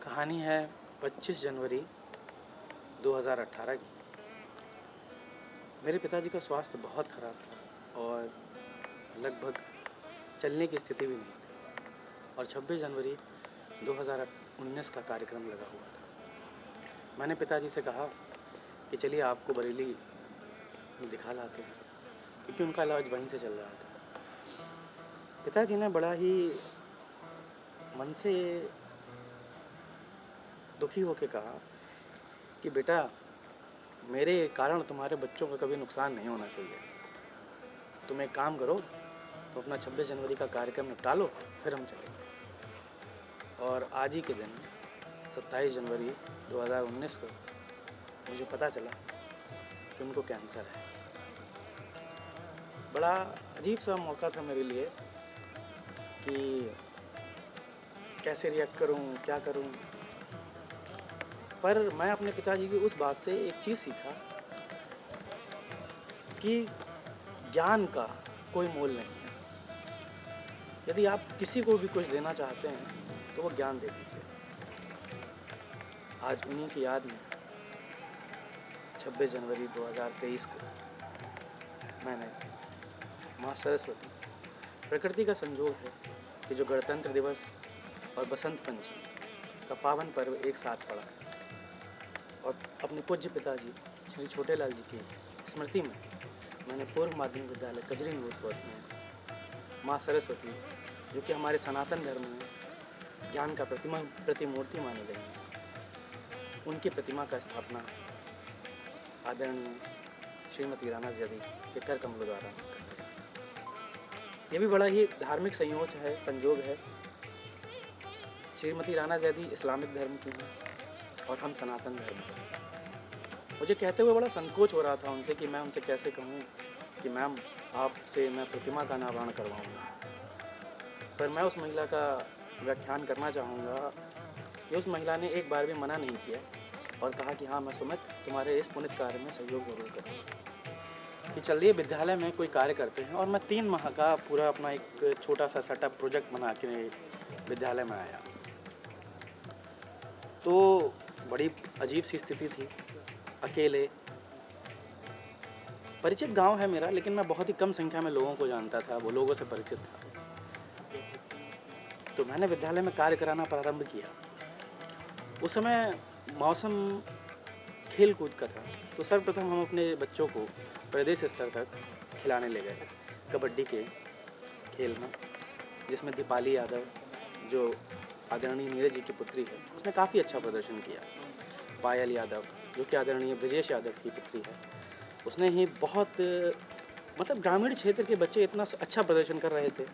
कहानी है 25 जनवरी 2018 की। मेरे पिताजी का स्वास्थ्य बहुत ख़राब था और लगभग चलने की स्थिति भी नहीं थी और 26 जनवरी 2019 का कार्यक्रम लगा हुआ था। मैंने पिताजी से कहा कि चलिए आपको बरेली दिखा लाते हैं, क्योंकि उनका इलाज वहीं से चल रहा था। पिताजी ने बड़ा ही मन से दुखी होकर कहा कि बेटा, मेरे कारण तुम्हारे बच्चों का कभी नुकसान नहीं होना चाहिए। तुम एक काम करो, तो अपना 26 जनवरी का कार्यक्रम निपटा लो, फिर हम चलेंगे। और आज ही के दिन 27 जनवरी 2019 को मुझे पता चला कि उनको कैंसर है। बड़ा अजीब सा मौका था मेरे लिए कि कैसे रिएक्ट करूं, क्या करूं। पर मैं अपने पिताजी की उस बात से एक चीज़ सीखा कि ज्ञान का कोई मोल नहीं है। यदि आप किसी को भी कुछ देना चाहते हैं तो वो ज्ञान दे दीजिए। आज उन्हीं की याद में 26 जनवरी 2023 को मैंने माँ सरस्वती, प्रकृति का संजोग है कि जो गणतंत्र दिवस और बसंत पंचमी का पावन पर्व एक साथ पड़ा है, और अपने पूज्य पिताजी श्री छोटेलाल जी की स्मृति में मैंने पूर्व माध्यमिक विद्यालय कजरी नूरपुर में माँ सरस्वती, जो कि हमारे सनातन धर्म में ज्ञान का प्रतिमूर्ति मानी गई है, उनकी प्रतिमा का स्थापना आदरणीय श्रीमती राणा ज़ैदी के कर कमलों द्वारा करते हैं। ये भी बड़ा ही धार्मिक संयोग है। श्रीमती राणा ज़ैदी इस्लामिक धर्म की हैं और हम सनातन धर्म के। मुझे कहते हुए बड़ा संकोच हो रहा था उनसे कि मैं उनसे कैसे कहूँ कि मैम, आपसे मैं प्रतिमा का अनावरण करवाऊँगा। पर मैं उस महिला का व्याख्यान करना चाहूँगा कि उस महिला ने एक बार भी मना नहीं किया और कहा कि हाँ, मैं सुमित, तुम्हारे इस पुनित कार्य में सहयोग जरूर करूँगा। कि चलिए विद्यालय में कोई कार्य करते हैं। और मैं 3 माह का पूरा अपना एक छोटा सा सेटअप प्रोजेक्ट बना के विद्यालय में आया। तो बड़ी अजीब सी स्थिति थी। अकेले, परिचित गांव है मेरा, लेकिन मैं बहुत ही कम संख्या में लोगों को जानता था, वो लोगों से परिचित था। तो मैंने विद्यालय में कार्य कराना प्रारंभ किया। उस समय मौसम खेल कूद का था, तो सर्वप्रथम हम अपने बच्चों को प्रदेश स्तर तक खिलाने ले गए कबड्डी के खेल में, जिसमें दीपाली यादव, जो आदरणीय नीरज जी की पुत्री है, उसने काफ़ी अच्छा प्रदर्शन किया। पायल यादव, जो कि आदरणीय ब्रजेश यादव की पुत्री है, उसने ही बहुत, मतलब ग्रामीण क्षेत्र के बच्चे इतना अच्छा प्रदर्शन कर रहे थे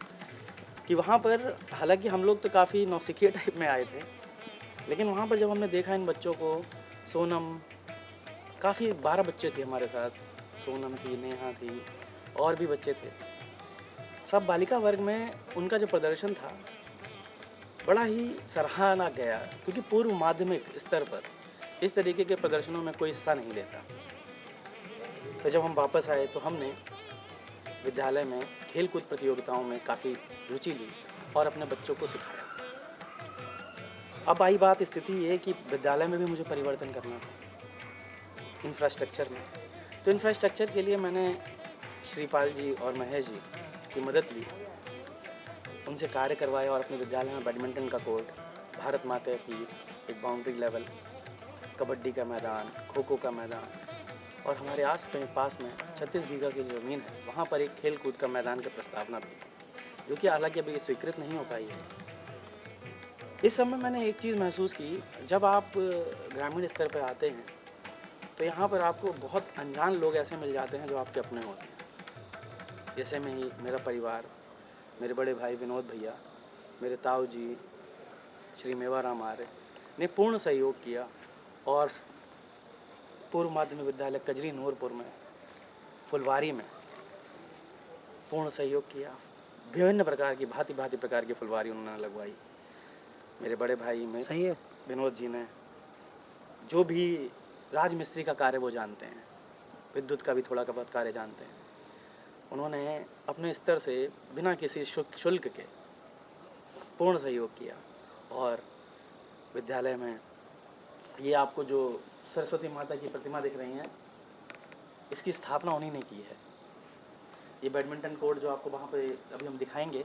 कि वहाँ पर, हालांकि हम लोग तो काफ़ी नौसिखिए टाइप में आए थे, लेकिन वहाँ पर जब हमने देखा इन बच्चों को, सोनम, काफ़ी 12 बच्चे थे हमारे साथ, सोनम थी, नेहा थी, और भी बच्चे थे। सब बालिका वर्ग में उनका जो प्रदर्शन था बड़ा ही सराहना गया, क्योंकि पूर्व माध्यमिक स्तर पर इस तरीके के प्रदर्शनों में कोई हिस्सा नहीं लेता। तो जब हम वापस आए तो हमने विद्यालय में खेलकूद प्रतियोगिताओं में काफ़ी रुचि ली और अपने बच्चों को सिखाया। अब आई बात, स्थिति ये कि विद्यालय में भी मुझे परिवर्तन करना था इंफ्रास्ट्रक्चर में। तो इंफ्रास्ट्रक्चर के लिए मैंने श्रीपाल जी और महेश जी की मदद ली, उनसे कार्य करवाया और अपने विद्यालय में बैडमिंटन का कोर्ट, भारत माता की एक बाउंड्री लेवल, कबड्डी का मैदान, खो खो का मैदान, और हमारे पास में 36 बीघा की ज़मीन है, वहाँ पर एक खेल कूद का मैदान की प्रस्तावना दी, जो कि हालांकि अभी स्वीकृत नहीं हो पाई है। इस समय मैंने एक चीज़ महसूस की, जब आप ग्रामीण स्तर पर आते हैं तो यहाँ पर आपको बहुत अनजान लोग ऐसे मिल जाते हैं जो आपके अपने होते हैं। जैसे में ही मेरा परिवार, मेरे बड़े भाई विनोद भैया, मेरे ताऊ जी श्री मेवाराम आर्य ने पूर्ण सहयोग किया और पूर्व माध्यमिक विद्यालय कजरी नूरपुर में, फुलवारी में पूर्ण सहयोग किया। विभिन्न प्रकार की, भांति भांति प्रकार की फुलवारी उन्होंने लगवाई। मेरे बड़े भाई में सही है। विनोद जी ने, जो भी राजमिस्त्री का कार्य वो जानते हैं, विद्युत का भी थोड़ा बहुत कार्य जानते हैं, उन्होंने अपने स्तर से बिना किसी शुल्क के पूर्ण सहयोग किया। और विद्यालय में। ये आपको जो सरस्वती माता की प्रतिमा दिख रही हैं, इसकी स्थापना उन्हीं ने की है। ये बैडमिंटन कोर्ट जो आपको वहाँ पे अभी हम दिखाएंगे,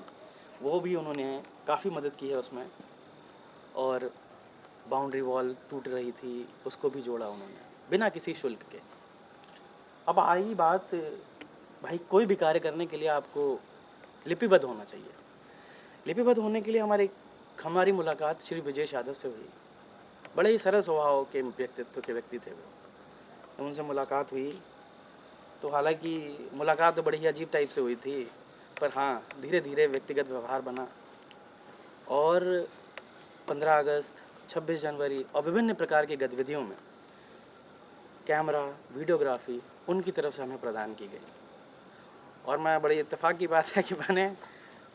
वो भी उन्होंने काफ़ी मदद की है उसमें। और बाउंड्री वॉल टूट रही थी, उसको भी जोड़ा उन्होंने बिना किसी शुल्क के। अब आई बात, भाई कोई भी कार्य करने के लिए आपको लिपिबद्ध होना चाहिए। लिपिबद्ध होने के लिए हमारी मुलाकात श्री ब्रजेश यादव से हुई। बड़े ही सरल स्वभाव के व्यक्तित्व के व्यक्ति थे वो। जब उनसे मुलाकात हुई तो हालांकि मुलाकात तो बड़ी ही अजीब टाइप से हुई थी, पर हाँ, धीरे धीरे व्यक्तिगत व्यवहार बना और 15 अगस्त, 26 जनवरी और विभिन्न प्रकार की गतिविधियों में कैमरा, वीडियोग्राफी उनकी तरफ से हमें प्रदान की गई। और मैं बड़ी इत्तेफाक की बात है कि मैंने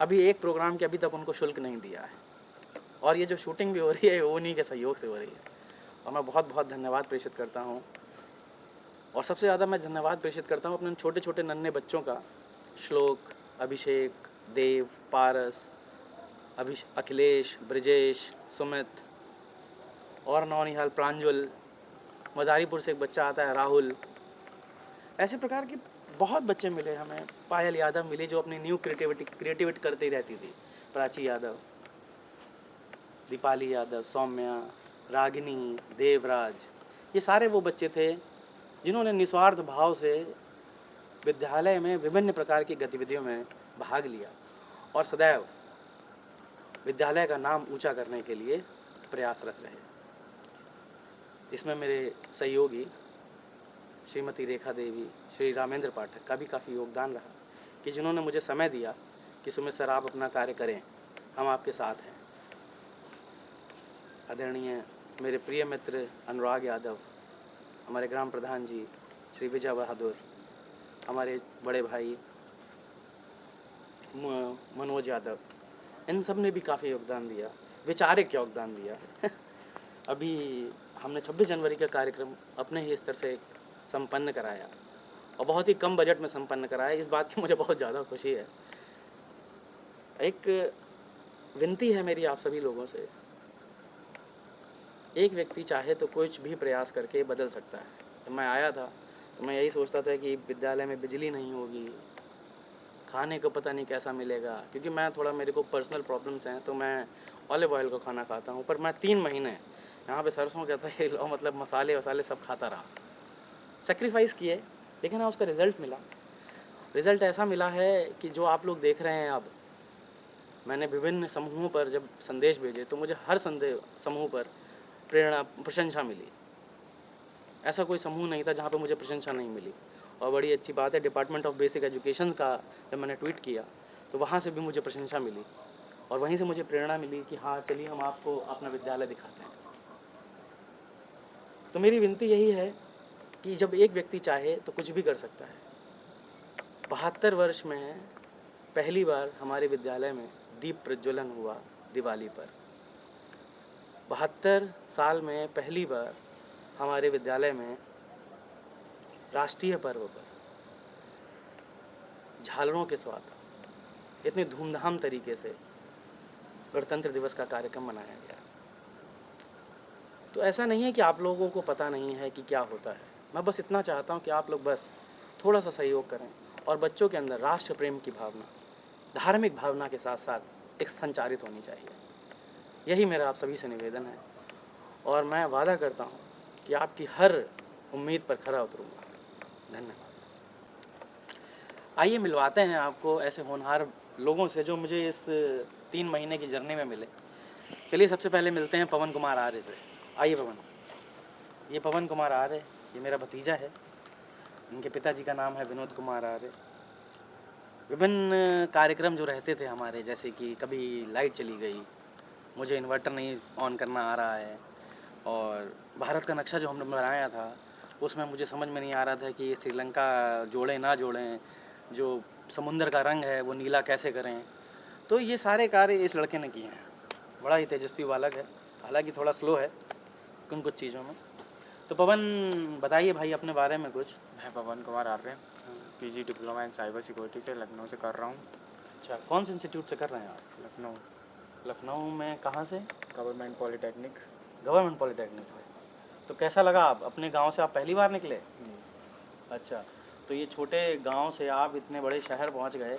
अभी एक प्रोग्राम के अभी तक उनको शुल्क नहीं दिया है। और ये जो शूटिंग भी हो रही है वो उन्हीं के सहयोग से हो रही है। और मैं बहुत बहुत धन्यवाद प्रेषित करता हूँ। और सबसे ज़्यादा मैं धन्यवाद प्रेषित करता हूँ अपने छोटे छोटे नन्हे बच्चों का, श्लोक, अभिषेक, देव, पारस, अखिलेश, ब्रजेश, सुमित और नौनिहाल प्रांजल, मदारीपुर से एक बच्चा आता है राहुल। ऐसे प्रकार के बहुत बच्चे मिले हमें। पायल यादव मिली जो अपनी न्यू क्रिएटिविटी करती रहती थी। प्राची यादव, दीपाली यादव, सौम्या, रागिनी, देवराज, ये सारे वो बच्चे थे जिन्होंने निस्वार्थ भाव से विद्यालय में विभिन्न प्रकार की गतिविधियों में भाग लिया और सदैव विद्यालय का नाम ऊंचा करने के लिए प्रयासरत रहे। इसमें मेरे सहयोगी श्रीमती रेखा देवी, श्री रामेंद्र पाठक का भी काफ़ी योगदान रहा कि जिन्होंने मुझे समय दिया कि सुमित सर आप अपना कार्य करें, हम आपके साथ हैं। आदरणीय मेरे प्रिय मित्र अनुराग यादव, हमारे ग्राम प्रधान जी श्री विजय बहादुर, हमारे बड़े भाई मनोज यादव, इन सब ने भी काफ़ी योगदान दिया, वैचारिक योगदान दिया। अभी हमने 26 जनवरी का कार्यक्रम अपने ही स्तर से संपन्न कराया और बहुत ही कम बजट में संपन्न कराया। इस बात की मुझे बहुत ज़्यादा खुशी है। एक विनती है मेरी आप सभी लोगों से, एक व्यक्ति चाहे तो कुछ भी प्रयास करके बदल सकता है। जब मैं आया था तो मैं यही सोचता था कि विद्यालय में बिजली नहीं होगी, खाने को पता नहीं कैसा मिलेगा, क्योंकि मैं थोड़ा, मेरे को पर्सनल प्रॉब्लम्स हैं तो मैं ऑलिव ऑयल का खाना खाता हूँ। पर मैं 3 महीने यहाँ पे सरसों का तेल और मतलब मसाले वसाले सब खाता रहा, सेक्रीफाइस किए, लेकिन हाँ उसका रिज़ल्ट मिला। रिज़ल्ट ऐसा मिला है कि जो आप लोग देख रहे हैं। अब मैंने विभिन्न समूहों पर जब संदेश भेजे तो मुझे हर समूह पर प्रेरणा, प्रशंसा मिली। ऐसा कोई समूह नहीं था जहाँ पे मुझे प्रशंसा नहीं मिली। और बड़ी अच्छी बात है, डिपार्टमेंट ऑफ बेसिक एजुकेशन का जब मैंने ट्वीट किया तो वहाँ से भी मुझे प्रशंसा मिली और वहीं से मुझे प्रेरणा मिली कि हाँ चलिए हम आपको अपना विद्यालय दिखाते हैं। तो मेरी विनती यही है कि जब एक व्यक्ति चाहे तो कुछ भी कर सकता है। 72 वर्ष में पहली बार हमारे विद्यालय में दीप प्रज्वलन हुआ दिवाली पर। 72 साल में पहली बार हमारे विद्यालय में राष्ट्रीय पर्व पर झालरों के साथ इतने धूमधाम तरीके से गणतंत्र दिवस का कार्यक्रम मनाया गया। तो ऐसा नहीं है कि आप लोगों को पता नहीं है कि क्या होता है। मैं बस इतना चाहता हूँ कि आप लोग बस थोड़ा सा सहयोग करें और बच्चों के अंदर राष्ट्र प्रेम की भावना, धार्मिक भावना के साथ साथ एक संचारित होनी चाहिए। यही मेरा आप सभी से निवेदन है और मैं वादा करता हूँ कि आपकी हर उम्मीद पर खरा उतरूँगा। धन्यवाद। आइए मिलवाते हैं आपको ऐसे होनहार लोगों से जो मुझे इस 3 महीने की जर्नी में मिले। चलिए सबसे पहले मिलते हैं पवन कुमार आर्य से। आइए पवन। ये पवन कुमार आर्य, ये मेरा भतीजा है। इनके पिताजी का नाम है विनोद कुमार आर्य। विभिन्न कार्यक्रम जो रहते थे हमारे, जैसे कि कभी लाइट चली गई, मुझे इन्वर्टर नहीं ऑन करना आ रहा है, और भारत का नक्शा जो हमने बनाया था उसमें मुझे समझ में नहीं आ रहा था कि ये श्रीलंका जोड़ें ना जोड़ें, जो समुंदर का रंग है वो नीला कैसे करें। तो ये सारे कार्य इस लड़के ने किए हैं। बड़ा ही तेजस्वी बालक है, हालांकि थोड़ा स्लो है कुछ चीज़ों में। तो पवन बताइए भाई अपने बारे में कुछ। मैं Pawan Kumar Arya, PG diploma in cyber security से लखनऊ से कर रहा हूँ। अच्छा, कौन से इंस्टीट्यूट से कर रहे हैं आप? लखनऊ। लखनऊ में कहाँ से? Government polytechnic. गवर्नमेंट पॉलिटेक्निक में। तो कैसा लगा, आप अपने गांव से आप पहली बार निकले? जी। अच्छा, तो ये छोटे गांव से आप इतने बड़े शहर पहुंच गए,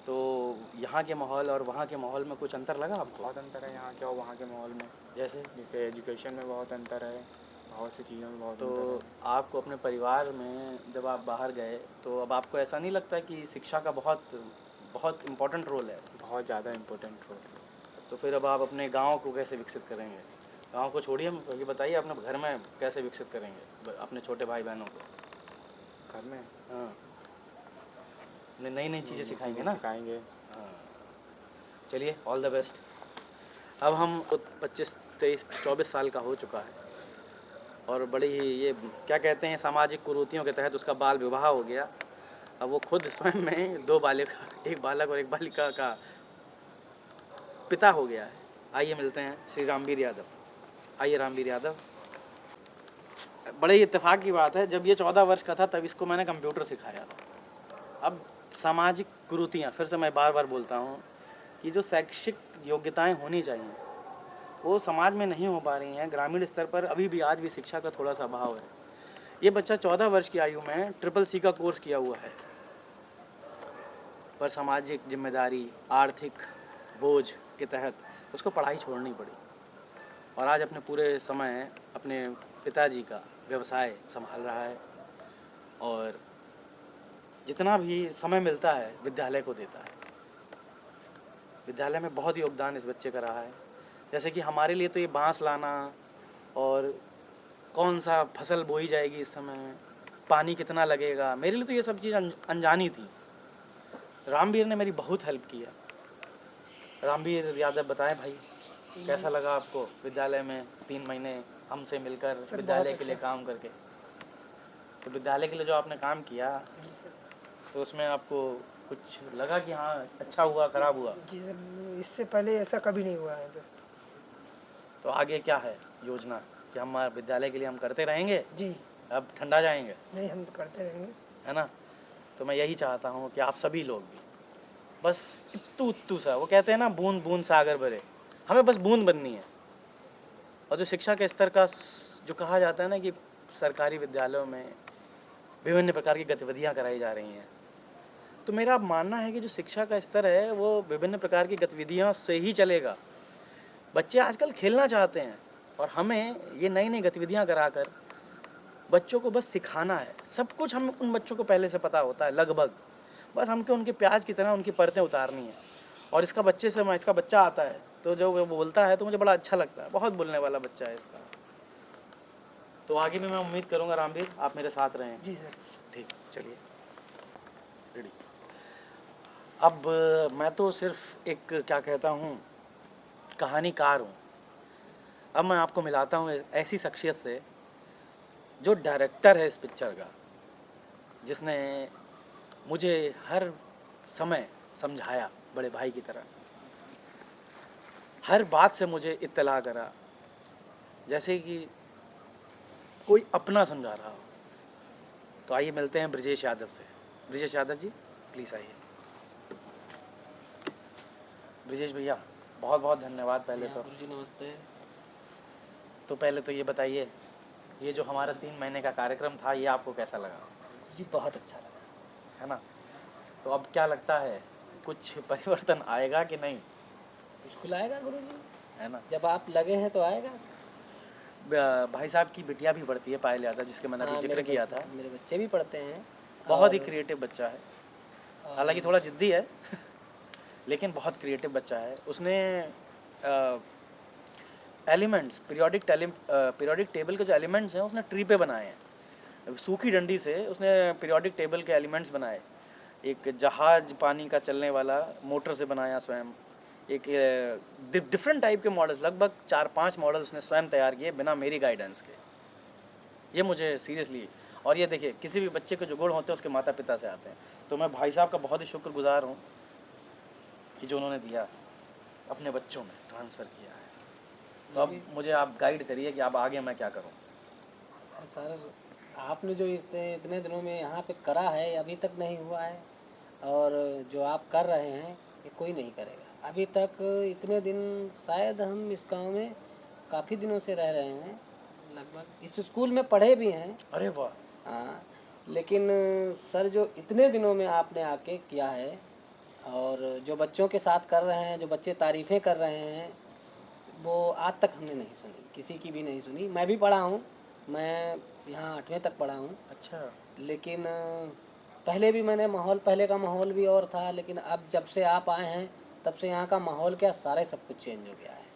तो यहाँ के माहौल और वहाँ के माहौल में कुछ अंतर लगा आपको? बहुत अंतर है यहाँ के और वहाँ के माहौल में। जैसे जैसे एजुकेशन में बहुत अंतर है, बहुत सी चीज़ों में बहुत तो अंतर है। आपको अपने परिवार में जब आप बाहर गए, तो अब आपको ऐसा नहीं लगता कि शिक्षा का बहुत बहुत इम्पोर्टेंट रोल है? बहुत ज़्यादा इम्पोर्टेंट रोल है। तो फिर अब आप अपने गांव को कैसे विकसित करेंगे? गांव को छोड़िए, ये बताइए अपने घर में कैसे विकसित करेंगे अपने छोटे भाई बहनों को? घर में हाँ, नई नई चीज़ें सिखाएंगे ना? सिखाएंगे। हाँ, चलिए, ऑल द बेस्ट। अब हम 25 23 24 साल का हो चुका है और बड़ी ही ये क्या कहते हैं, सामाजिक कुरीतियों के तहत उसका बाल विवाह हो गया। अब वो खुद स्वयं में 2 बालिका, एक बालक और एक बालिका का पिता हो गया है। आइए मिलते हैं श्री रामवीर यादव। आइए रामवीर यादव। बड़े ही इत्तेफाक की बात है, जब ये 14 वर्ष का था तब इसको मैंने कंप्यूटर सिखाया था। अब सामाजिक कुरीतियाँ, फिर से मैं बार बार बोलता हूँ कि जो शैक्षिक योग्यताएं होनी चाहिए वो समाज में नहीं हो पा रही हैं। ग्रामीण स्तर पर अभी भी आज भी शिक्षा का थोड़ा सा अभाव है। ये बच्चा 14 वर्ष की आयु में CCC का कोर्स किया हुआ है, पर सामाजिक जिम्मेदारी, आर्थिक बोझ के तहत उसको पढ़ाई छोड़नी पड़ी और आज अपने पूरे समय अपने पिताजी का व्यवसाय संभाल रहा है और जितना भी समय मिलता है विद्यालय को देता है। विद्यालय में बहुत योगदान इस बच्चे का रहा है। जैसे कि हमारे लिए तो ये बांस लाना और कौन सा फसल बोई जाएगी इस समय, पानी कितना लगेगा, मेरे लिए तो ये सब चीज़ अनजानी थी। रामवीर ने मेरी बहुत हेल्प की है। रामवीर यादव बताएं भाई, कैसा लगा आपको विद्यालय में 3 महीने हमसे मिलकर विद्यालय के लिए काम करके? तो विद्यालय के लिए जो आपने काम किया तो उसमें आपको कुछ लगा कि हाँ अच्छा हुआ, खराब हुआ? जी सर, इससे पहले ऐसा कभी नहीं हुआ है। तो आगे क्या है योजना कि हम विद्यालय के लिए हम करते रहेंगे, जी अब ठंडा जाएंगे, नहीं, हम करते रहेंगे। है ना? तो मैं यही चाहता हूँ कि आप सभी लोग भी बस इत्तू उत्तू सा, वो कहते हैं ना बूंद बूंद सागर भरे, हमें बस बूंद बननी है। और जो शिक्षा के स्तर का जो कहा जाता है ना कि सरकारी विद्यालयों में विभिन्न प्रकार की गतिविधियाँ कराई जा रही हैं, तो मेरा मानना है कि जो शिक्षा का स्तर है वो विभिन्न प्रकार की गतिविधियों से ही चलेगा। बच्चे आजकल खेलना चाहते हैं और हमें ये नई नई गतिविधियाँ कराकर बच्चों को बस सिखाना है। सब कुछ हम उन बच्चों को पहले से पता होता है लगभग, बस हमको उनके प्याज की तरह उनकी परतें उतारनी है। और इसका बच्चा आता है तो जो वो बोलता है तो मुझे बड़ा अच्छा लगता है, बहुत बोलने वाला बच्चा है इसका। तो आगे भी मैं उम्मीद करूँगा रामवीर आप मेरे साथ रहें। जी सर। ठीक, चलिए रेडी। अब मैं तो सिर्फ एक क्या कहता हूँ कहानीकार हूँ। अब मैं आपको मिलाता हूँ ऐसी शख्सियत से जो डायरेक्टर है इस पिक्चर का, जिसने मुझे हर समय समझाया बड़े भाई की तरह, हर बात से मुझे इत्तला करा, जैसे कि कोई अपना समझा रहा हो। तो आइए मिलते हैं ब्रिजेश यादव से। ब्रिजेश यादव जी प्लीज़ आइए। ब्रिजेश भैया बहुत बहुत धन्यवाद। पहले तो गुरुजी नमस्ते। तो पहले तो ये बताइए, ये जो हमारा 3 महीने का कार्यक्रम था ये आपको कैसा लगा? जी बहुत अच्छा लगा, है ना? तो अब क्या लगता है कुछ परिवर्तन आएगा कि नहीं? बिल्कुल आएगा गुरुजी, है ना? जब आप लगे हैं तो आएगा। भाई साहब की बिटिया भी पढ़ती है पायल यादव, जिसके मैंने अभी हाँ, जिक्र किया था। मेरे बच्चे भी पढ़ते हैं। बहुत ही और- क्रिएटिव बच्चा है, और- हालांकि थोड़ा जिद्दी है लेकिन बहुत क्रिएटिव बच्चा है। उसने एलिमेंट्स पीरियोडिक टेबल के जो एलिमेंट्स हैं उसने ट्री पे बनाए हैं। सूखी डंडी से उसने पीरियोडिक टेबल के एलिमेंट्स बनाए। एक जहाज पानी का चलने वाला मोटर से बनाया स्वयं। एक डिफरेंट टाइप के मॉडल्स, लगभग 4-5 मॉडल उसने स्वयं तैयार किए बिना मेरी गाइडेंस के। ये मुझे सीरियसली, और ये देखिए किसी भी बच्चे के जो गुण होते हैं उसके माता पिता से आते हैं। तो मैं भाई साहब का बहुत ही शुक्रगुजार हूँ कि जो उन्होंने दिया अपने बच्चों में ट्रांसफ़र किया है। तो अब मुझे आप गाइड करिए कि अब आगे मैं क्या करूँ। सर आपने जो इतने दिनों में यहाँ पे करा है अभी तक नहीं हुआ है, और जो आप कर रहे हैं ये कोई नहीं करेगा। अभी तक इतने दिन शायद हम इस गांव में काफ़ी दिनों से रह रहे हैं, लगभग इस स्कूल में पढ़े भी हैं। अरे वाह। हाँ, लेकिन सर जो इतने दिनों में आपने आके किया है और जो बच्चों के साथ कर रहे हैं, जो बच्चे तारीफ़ें कर रहे हैं, वो आज तक हमने नहीं सुनी, किसी की भी नहीं सुनी। मैं भी पढ़ा हूँ, मैं यहाँ 8वीं तक पढ़ा हूँ, अच्छा। लेकिन पहले भी मैंने पहले का माहौल भी और था, लेकिन अब जब से आप आए हैं तब से यहाँ का माहौल क्या सारा सब कुछ चेंज हो गया है।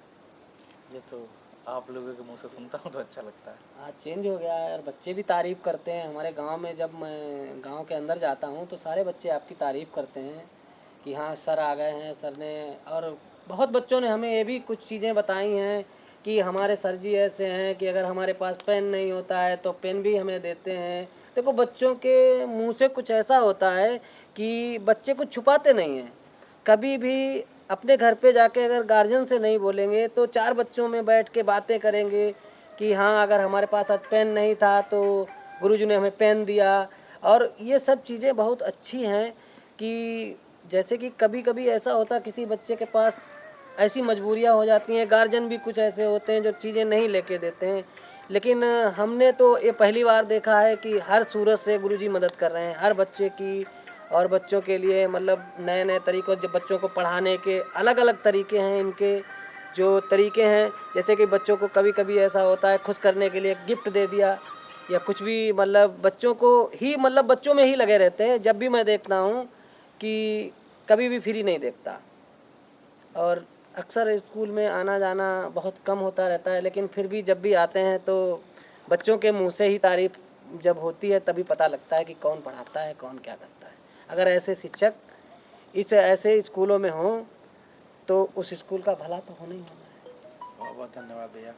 ये तो आप लोगों के मुंह से सुनता हूँ तो अच्छा लगता है। हाँ, चेंज हो गया है और बच्चे भी तारीफ़ करते हैं। हमारे गांव में जब मैं गांव के अंदर जाता हूँ तो सारे बच्चे आपकी तारीफ़ करते हैं कि हाँ सर आ गए हैं, सर ने। और बहुत बच्चों ने हमें ये भी कुछ चीज़ें बताई हैं कि हमारे सर जी ऐसे हैं कि अगर हमारे पास पेन नहीं होता है तो पेन भी हमें देते हैं। देखो, बच्चों के मुंह से कुछ ऐसा होता है कि बच्चे कुछ छुपाते नहीं हैं। कभी भी अपने घर पे जाके अगर गार्जियन से नहीं बोलेंगे तो 4 बच्चों में बैठ के बातें करेंगे कि हाँ, अगर हमारे पास आज पेन नहीं था तो गुरुजी ने हमें पेन दिया। और ये सब चीज़ें बहुत अच्छी हैं कि जैसे कि कभी-कभी ऐसा होता है किसी बच्चे के पास ऐसी मजबूरियाँ हो जाती हैं, गार्जियन भी कुछ ऐसे होते हैं जो चीज़ें नहीं लेके देते हैं। लेकिन हमने तो ये पहली बार देखा है कि हर सूरत से गुरुजी मदद कर रहे हैं, हर बच्चे की। और बच्चों के लिए मतलब नए-नए तरीकों, जब बच्चों को पढ़ाने के अलग-अलग तरीके हैं इनके, जो तरीके हैं, जैसे कि बच्चों को कभी-कभी ऐसा होता है खुश करने के लिए गिफ्ट दे दिया या कुछ भी, मतलब बच्चों को ही, मतलब बच्चों में ही लगे रहते हैं। जब भी मैं देखता हूँ कि कभी भी फ्री नहीं देखता। और अक्सर स्कूल में आना-जाना बहुत कम होता रहता है, लेकिन फिर भी जब भी आते हैं तो बच्चों के मुँह से ही तारीफ़ जब होती है तभी पता लगता है कि कौन पढ़ाता है, कौन क्या करता है। अगर ऐसे शिक्षक इस ऐसे स्कूलों में हों तो उस स्कूल का भला तो होना ही होना है। बहुत बहुत धन्यवाद भैया।